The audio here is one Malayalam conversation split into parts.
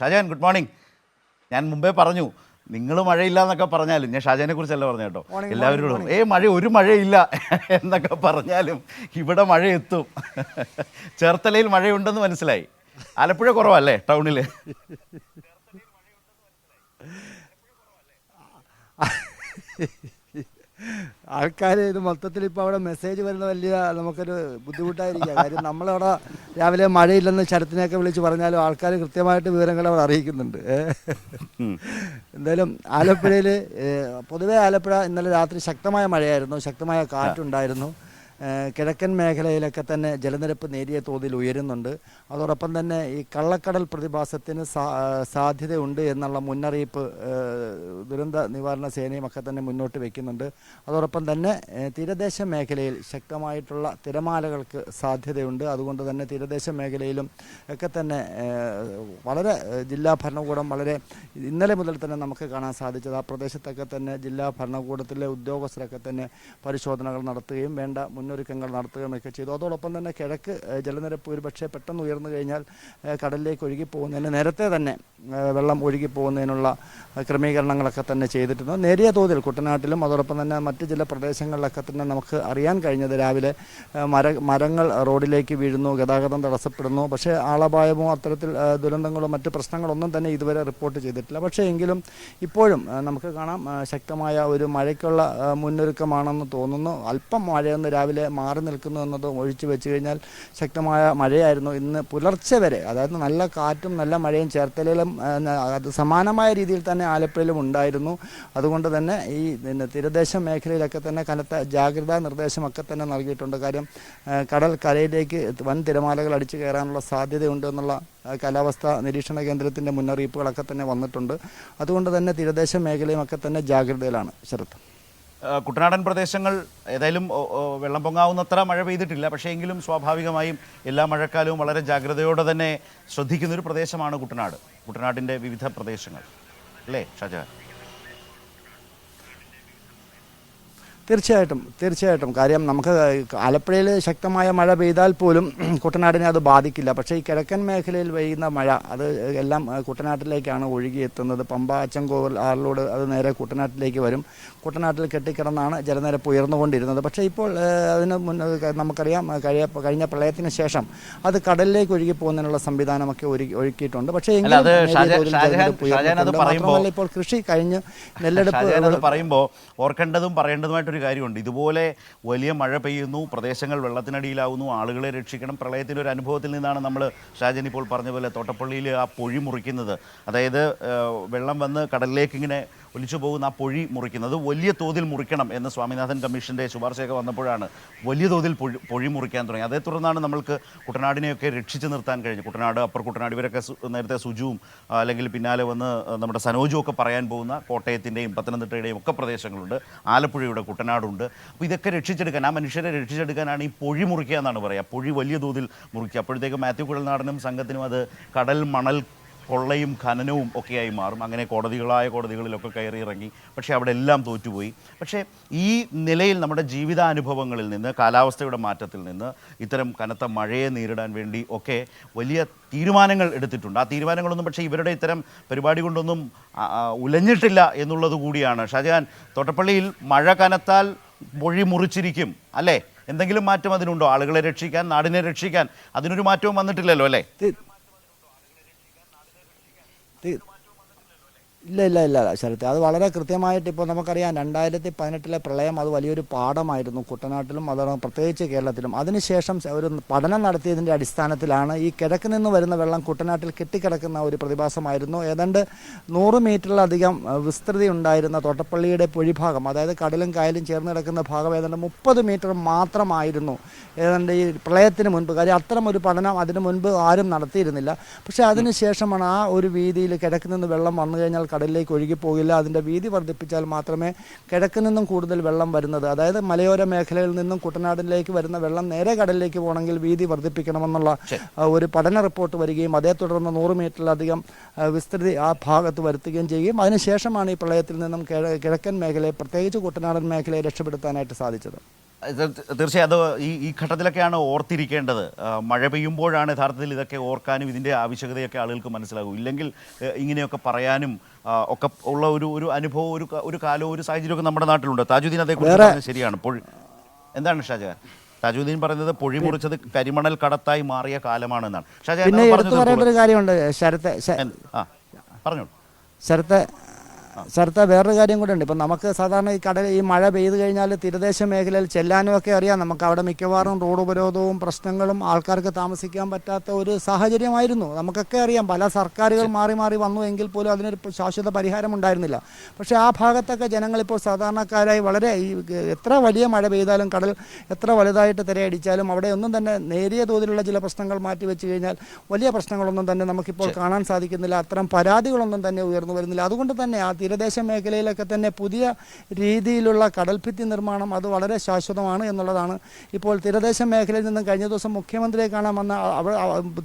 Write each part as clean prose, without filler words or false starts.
Shah Jahan good morning. ഞാൻ മുമ്പേ പറഞ്ഞു നിങ്ങൾ മഴയില്ല എന്നൊക്കെ പറഞ്ഞാലും, ഞാൻ ഷാജഹാനെ കുറിച്ചല്ല പറഞ്ഞു കേട്ടോ, എല്ലാവരോടും ഒരു മഴയില്ല എന്നൊക്കെ പറഞ്ഞാലും ഇവിടെ മഴ എത്തും. ചേർത്തലയിൽ മഴയുണ്ടെന്ന് മനസ്സിലായി. ആലപ്പുഴ കുറവല്ലേ ടൗണിൽ? ആൾക്കാർ ഇത് മൊത്തത്തിൽ ഇപ്പോൾ അവിടെ മെസ്സേജ് വരുന്ന വലിയ നമുക്കൊരു ബുദ്ധിമുട്ടായിരിക്കുക. കാര്യം നമ്മളവിടെ രാവിലെ മഴയില്ലെന്ന് ശരത്തിനെയൊക്കെ വിളിച്ച് പറഞ്ഞാലും ആൾക്കാർ കൃത്യമായിട്ട് വിവരങ്ങൾ അവർ അറിയിക്കുന്നുണ്ട്. എന്തായാലും ആലപ്പുഴയിൽ പൊതുവേ ആലപ്പുഴ ഇന്നലെ രാത്രി ശക്തമായ മഴയായിരുന്നു, ശക്തമായ കാറ്റുണ്ടായിരുന്നു. കിഴക്കൻ മേഖലയിലൊക്കെ തന്നെ ജലനിരപ്പ് നേരിയ തോതിൽ ഉയരുന്നുണ്ട്. അതോടൊപ്പം തന്നെ ഈ കള്ളക്കടൽ പ്രതിഭാസത്തിന് സാധ്യതയുണ്ട് എന്നുള്ള മുന്നറിയിപ്പ് ദുരന്ത നിവാരണ സേനയുമൊക്കെ തന്നെ മുന്നോട്ട് വയ്ക്കുന്നുണ്ട്. അതോടൊപ്പം തന്നെ തീരദേശ മേഖലയിൽ ശക്തമായിട്ടുള്ള തിരമാലകൾക്ക് സാധ്യതയുണ്ട്. അതുകൊണ്ട് തന്നെ തീരദേശ മേഖലയിലും ഒക്കെ തന്നെ വളരെ ജില്ലാ ഭരണകൂടം വളരെ ഇന്നലെ മുതൽ തന്നെ നമുക്ക് കാണാൻ സാധിച്ചത് ആ പ്രദേശത്തൊക്കെ തന്നെ ജില്ലാ ഭരണകൂടത്തിലെ ഉദ്യോഗസ്ഥരൊക്കെ തന്നെ പരിശോധനകൾ നടത്തുകയും വേണ്ട മുന്നൊരുക്കങ്ങൾ നടത്തുകയൊക്കെ ചെയ്തു. അതോടൊപ്പം തന്നെ കിഴക്ക് ജലനിരപ്പ് ഒരുപക്ഷെ പെട്ടെന്ന് ഉയർന്നു കഴിഞ്ഞാൽ കടലിലേക്ക് ഒഴുകിപ്പോകുന്നതിന് നേരത്തെ തന്നെ വെള്ളം ഒഴുകിപ്പോകുന്നതിനുള്ള ക്രമീകരണങ്ങളൊക്കെ തന്നെ ചെയ്തിട്ടുണ്ട്. നേരിയ തോതിൽ കുട്ടനാട്ടിലും അതോടൊപ്പം തന്നെ മറ്റ് ചില പ്രദേശങ്ങളിലൊക്കെ തന്നെ നമുക്ക് അറിയാൻ കഴിഞ്ഞത് രാവിലെ മരങ്ങൾ റോഡിലേക്ക് വീഴുന്നു, ഗതാഗതം തടസ്സപ്പെടുന്നു. പക്ഷേ ആളപായമോ അത്തരത്തിൽ ദുരന്തങ്ങളോ മറ്റ് പ്രശ്നങ്ങളൊന്നും തന്നെ ഇതുവരെ റിപ്പോർട്ട് ചെയ്തിട്ടില്ല. പക്ഷേ എങ്കിലും ഇപ്പോഴും നമുക്ക് കാണാം ശക്തമായ ഒരു മഴയ്ക്കുള്ള മുന്നൊരുക്കമാണെന്ന് തോന്നുന്നു. അല്പം മഴയൊന്ന് രാവിലെ മാറി നിൽക്കുന്നു എന്നത് ഒഴിച്ചു വെച്ച് കഴിഞ്ഞാൽ ശക്തമായ മഴയായിരുന്നു ഇന്ന് പുലർച്ചെ വരെ. അതായത് നല്ല കാറ്റും നല്ല മഴയും ചേർത്തലയിലും അത് സമാനമായ രീതിയിൽ തന്നെ ആലപ്പുഴയിലും ഉണ്ടായിരുന്നു. അതുകൊണ്ട് തന്നെ ഈ തീരദേശ മേഖലയിലൊക്കെ തന്നെ കനത്ത ജാഗ്രതാ നിർദ്ദേശമൊക്കെ തന്നെ നൽകിയിട്ടുണ്ട്. കാര്യം കടൽ കരയിലേക്ക് വൻ തിരമാലകൾ അടിച്ചു കയറാനുള്ള സാധ്യതയുണ്ട് എന്നുള്ള കാലാവസ്ഥാ നിരീക്ഷണ കേന്ദ്രത്തിൻ്റെ മുന്നറിയിപ്പുകളൊക്കെ തന്നെ വന്നിട്ടുണ്ട്. അതുകൊണ്ട് തന്നെ തീരദേശ മേഖലയുമൊക്കെ തന്നെ ജാഗ്രതയിലാണ്. ശരത്ത്, കുട്ടനാടൻ പ്രദേശങ്ങൾ ഏതായാലും വെള്ളം പൊങ്ങാവുന്നത്ര മഴ പെയ്തിട്ടില്ല. പക്ഷേ എങ്കിലും സ്വാഭാവികമായും എല്ലാ മഴക്കാലവും വളരെ ജാഗ്രതയോടെ തന്നെ ശ്രദ്ധിക്കുന്നൊരു പ്രദേശമാണ് കുട്ടനാടിൻ്റെ വിവിധ പ്രദേശങ്ങൾ, അല്ലേ ഷാജഹാൻ? തീർച്ചയായിട്ടും കാര്യം നമുക്ക് ആലപ്പുഴയിൽ ശക്തമായ മഴ പെയ്താൽ പോലും കുട്ടനാടിനെ അത് ബാധിക്കില്ല. പക്ഷേ ഈ കിഴക്കൻ മേഖലയിൽ പെയ്യുന്ന മഴ അത് എല്ലാം കുട്ടനാട്ടിലേക്കാണ് ഒഴുകിയെത്തുന്നത്. പമ്പ, അച്ചൻകോവിൽ, ആറിലോട് അത് നേരെ കുട്ടനാട്ടിലേക്ക് വരും. കുട്ടനാട്ടിൽ കെട്ടിക്കിടന്നാണ് ജലനിരപ്പ് ഉയർന്നുകൊണ്ടിരുന്നത്. പക്ഷേ ഇപ്പോൾ അതിന് നമുക്കറിയാം കഴിഞ്ഞ പ്രളയത്തിന് ശേഷം അത് കടലിലേക്ക് ഒഴുകി പോകുന്നതിനുള്ള സംവിധാനമൊക്കെ ഒരുക്കിയിട്ടുണ്ട്. പക്ഷേ ഇപ്പോൾ കൃഷി കഴിഞ്ഞ് നെല്ലെടുപ്പ് പറയുമ്പോൾ ഓർക്കേണ്ടതും പറയേണ്ടതുമായിട്ട് കാര്യമുണ്ട്. ഇതുപോലെ വലിയ മഴ പെയ്യുന്നു, പ്രദേശങ്ങൾ വെള്ളത്തിനടിയിലാവുന്നു, ആളുകളെ രക്ഷിക്കണം. പ്രളയത്തിൻ്റെ ഒരു അനുഭവത്തിൽ നിന്നാണ് നമ്മൾ ഷാജൻ ഇപ്പോൾ പറഞ്ഞ പോലെ തോട്ടപ്പള്ളിയിൽ ആ പൊഴി മുറിക്കുന്നത്. അതായത് വെള്ളം വന്ന് കടലിലേക്ക് ഇങ്ങനെ ഒലിച്ചു പോകുന്ന ആ പൊഴി മുറിക്കുന്നത് വലിയ തോതിൽ മുറിക്കണം എന്ന് സ്വാമിനാഥൻ കമ്മീഷൻ്റെ ശുപാർശയൊക്കെ വന്നപ്പോഴാണ് വലിയ തോതിൽ പൊഴി മുറിക്കാൻ തുടങ്ങി. അതേ തുടർന്നാണ് നമ്മൾക്ക് കുട്ടനാടിനെയൊക്കെ രക്ഷിച്ചു നിർത്താൻ കഴിഞ്ഞു. കുട്ടനാട്, അപ്പർ കുട്ടനാട്, ഇവരൊക്കെ നേരത്തെ സുജുവും അല്ലെങ്കിൽ പിന്നാലെ വന്ന് നമ്മുടെ സനോജും ഒക്കെ പറയാൻ പോകുന്ന കോട്ടയത്തിൻ്റെയും പത്തനംതിട്ടയുടെയും ഒക്കെ പ്രദേശങ്ങളുണ്ട്. ആലപ്പുഴയുടെ കുട്ടനാടുണ്ട്. അപ്പോൾ ഇതൊക്കെ രക്ഷിച്ചെടുക്കാൻ, ആ മനുഷ്യരെ രക്ഷിച്ചെടുക്കാനാണ് ഈ പൊഴി മുറിക്കുക എന്നാണ് പറയുക. പൊഴി വലിയ തോതിൽ മുറിക്കുക. അപ്പോഴത്തേക്ക് മാത്യു കുഴൽനാടനും സംഘത്തിനും അത് കടൽ മണൽ കൊള്ളയും ഖനനവും ഒക്കെയായി മാറും. അങ്ങനെ കോടതികളിലൊക്കെ കയറി ഇറങ്ങി. പക്ഷേ അവിടെ എല്ലാം തോറ്റുപോയി. പക്ഷേ ഈ നിലയിൽ നമ്മുടെ ജീവിതാനുഭവങ്ങളിൽ നിന്ന്, കാലാവസ്ഥയുടെ മാറ്റത്തിൽ നിന്ന്, ഇത്തരം കനത്ത മഴയെ നേരിടാൻ വേണ്ടി ഒക്കെ വലിയ തീരുമാനങ്ങൾ എടുത്തിട്ടുണ്ട്. ആ തീരുമാനങ്ങളൊന്നും പക്ഷേ ഇവരുടെ ഇത്തരം പരിപാടി കൊണ്ടൊന്നും ഉലഞ്ഞിട്ടില്ല എന്നുള്ളത് കൂടിയാണ്. ഷാജഹാൻ, തോട്ടപ്പള്ളിയിൽ മഴ കനത്താൽ പൊഴി മുറിച്ചിരിക്കും അല്ലേ? എന്തെങ്കിലും മാറ്റം അതിനുണ്ടോ? ആളുകളെ രക്ഷിക്കാൻ, നാടിനെ രക്ഷിക്കാൻ അതിനൊരു മാറ്റവും വന്നിട്ടില്ലല്ലോ അല്ലേ? ഇല്ല ശരത്ത്, അത് വളരെ കൃത്യമായിട്ട് ഇപ്പോൾ നമുക്കറിയാം 2018 പ്രളയം അത് വലിയൊരു പാഠമായിരുന്നു കുട്ടനാട്ടിലും അതോടൊപ്പം പ്രത്യേകിച്ച് കേരളത്തിലും. അതിനുശേഷം ഒരു പഠനം നടത്തിയതിൻ്റെ അടിസ്ഥാനത്തിലാണ് ഈ കിഴക്ക് നിന്ന് വരുന്ന വെള്ളം കുട്ടനാട്ടിൽ കെട്ടിക്കിടക്കുന്ന ഒരു പ്രതിഭാസമായിരുന്നു. ഏതാണ്ട് 100 മീറ്ററിലധികം വിസ്തൃതി ഉണ്ടായിരുന്ന തോട്ടപ്പള്ളിയുടെ പൊഴിഭാഗം, അതായത് കടലും കായലും ചേർന്ന് കിടക്കുന്ന ഭാഗം ഏതാണ്ട് 30 മീറ്റർ മാത്രമായിരുന്നു ഏതാണ്ട് ഈ പ്രളയത്തിന് മുൻപ്. കാര്യം അത്തരം ഒരു പഠനം അതിനു മുൻപ് ആരും നടത്തിയിരുന്നില്ല. പക്ഷേ അതിനുശേഷമാണ് ആ ഒരു വീതിയിൽ കിഴക്ക് നിന്ന് വെള്ളം വന്നു കഴിഞ്ഞാൽ കടലിലേക്ക് ഒഴുകിപ്പോകില്ല, അതിൻ്റെ വീതി വർദ്ധിപ്പിച്ചാൽ മാത്രമേ കിഴക്ക് നിന്നും കൂടുതൽ വെള്ളം വരുന്നത്, അതായത് മലയോര മേഖലയിൽ നിന്നും കുട്ടനാടിലേക്ക് വരുന്ന വെള്ളം നേരെ കടലിലേക്ക് പോകണമെങ്കിൽ വീതി വർദ്ധിപ്പിക്കണമെന്നുള്ള ഒരു പഠന റിപ്പോർട്ട് വരികയും അതേ തുടർന്ന് 100 മീറ്ററിലധികം വിസ്തൃതി ആ ഭാഗത്ത് വരുത്തുകയും ചെയ്യുകയും അതിനുശേഷമാണ് ഈ പ്രളയത്തിൽ നിന്നും കിഴക്കൻ മേഖലയെ, പ്രത്യേകിച്ച് കുട്ടനാടൻ മേഖലയെ രക്ഷപ്പെടുത്താനായിട്ട് സാധിച്ചത്. തീർച്ചയായും അത് ഈ ഘട്ടത്തിലൊക്കെയാണ് ഓർത്തിരിക്കേണ്ടത്. മഴ പെയ്യുമ്പോഴാണ് യഥാർത്ഥത്തിൽ ഇതൊക്കെ ഓർക്കാനും ഇതിൻ്റെ ആവശ്യകതയൊക്കെ ആളുകൾക്ക് മനസ്സിലാകും. ഇല്ലെങ്കിൽ ഇങ്ങനെയൊക്കെ പറയാനും ഒക്കെ ഉള്ള ഒരു അനുഭവം, ഒരു കാലവും ഒരു സാഹചര്യമൊക്കെ നമ്മുടെ നാട്ടിലുണ്ട്. താജുദ്ദീൻ അതേക്കുറിച്ച് പറഞ്ഞത് ശരിയാണ്. എന്താണ് ഷാജഹാൻ? താജുദ്ദീൻ പറയുന്നത് പൊഴി മുറിച്ചത് കരിമണൽ കടത്തായി മാറിയ കാലമാണെന്നാണ്. ഷാജഹാൻ പിന്നെ എടുത്തു പറയേണ്ട ഒരു കാര്യമുണ്ട് പറഞ്ഞോളൂ. ശരത്തെ വേറൊരു കാര്യം കൂടെ ഉണ്ട്. ഇപ്പം നമുക്ക് സാധാരണ ഈ മഴ പെയ്തു കഴിഞ്ഞാൽ തീരദേശ മേഖലയിൽ ചെല്ലാനും ഒക്കെ അറിയാം. നമുക്ക് അവിടെ മിക്കവാറും റോഡ് ഉപരോധവും പ്രശ്നങ്ങളും ആൾക്കാർക്ക് താമസിക്കാൻ പറ്റാത്ത ഒരു സാഹചര്യമായിരുന്നു. നമുക്കൊക്കെ അറിയാം. പല സർക്കാരുകൾ മാറി മാറി വന്നു എങ്കിൽ പോലും അതിനൊരു ശാശ്വത പരിഹാരം ഉണ്ടായിരുന്നില്ല. പക്ഷേ ആ ഭാഗത്തൊക്കെ ജനങ്ങളിപ്പോൾ സാധാരണക്കാരായി വളരെ എത്ര വലിയ മഴ പെയ്താലും കടൽ എത്ര വലുതായിട്ട് തിരയടിച്ചാലും അവിടെ ഒന്നും തന്നെ നേരിയ തോതിലുള്ള ചില പ്രശ്നങ്ങൾ മാറ്റി വെച്ച് കഴിഞ്ഞാൽ വലിയ പ്രശ്നങ്ങളൊന്നും തന്നെ നമുക്കിപ്പോൾ കാണാൻ സാധിക്കുന്നില്ല. അത്തരം പരാതികളൊന്നും തന്നെ ഉയർന്നു വരുന്നില്ല. അതുകൊണ്ട് തന്നെ ആ തീരദേശ മേഖലയിലൊക്കെ തന്നെ പുതിയ രീതിയിലുള്ള കടൽഭിത്തി നിർമ്മാണം അത് വളരെ ശാശ്വതമാണ് എന്നുള്ളതാണ്. ഇപ്പോൾ തീരദേശ മേഖലയിൽ നിന്നും കഴിഞ്ഞ ദിവസം മുഖ്യമന്ത്രിയെ കാണാൻ വന്ന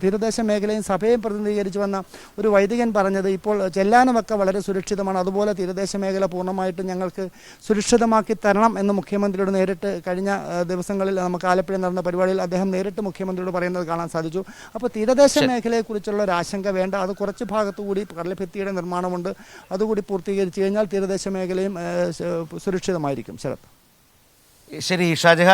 തീരദേശ മേഖലയും സഭയും പ്രതിനിധീകരിച്ച് വന്ന ഒരു വൈദികൻ പറഞ്ഞത് ഇപ്പോൾ ചെല്ലാനുമൊക്കെ വളരെ സുരക്ഷിതമാണ്, അതുപോലെ തീരദേശ മേഖല പൂർണ്ണമായിട്ടും ഞങ്ങൾക്ക് സുരക്ഷിതമാക്കി തരണം എന്ന് മുഖ്യമന്ത്രിയോട് നേരിട്ട് കഴിഞ്ഞ ദിവസങ്ങളിൽ നമുക്ക് ആലപ്പുഴ നടന്ന പരിപാടിയിൽ അദ്ദേഹം നേരിട്ട് മുഖ്യമന്ത്രിയോട് പറയുന്നത് കാണാൻ സാധിച്ചു. അപ്പോൾ തീരദേശ മേഖലയെക്കുറിച്ചുള്ള ഒരു ആശങ്ക വേണ്ട. അത് കുറച്ച് ഭാഗത്തുകൂടി കടൽഭിത്തിയുടെ നിർമ്മാണമുണ്ട്, അതുകൂടി പൂർത്തീകരിച്ചു കഴിഞ്ഞാൽ തീരദേശ മേഖലയും സുരക്ഷിതമായിരിക്കും. ശരത്. ശരി ഷാജഹാൻ.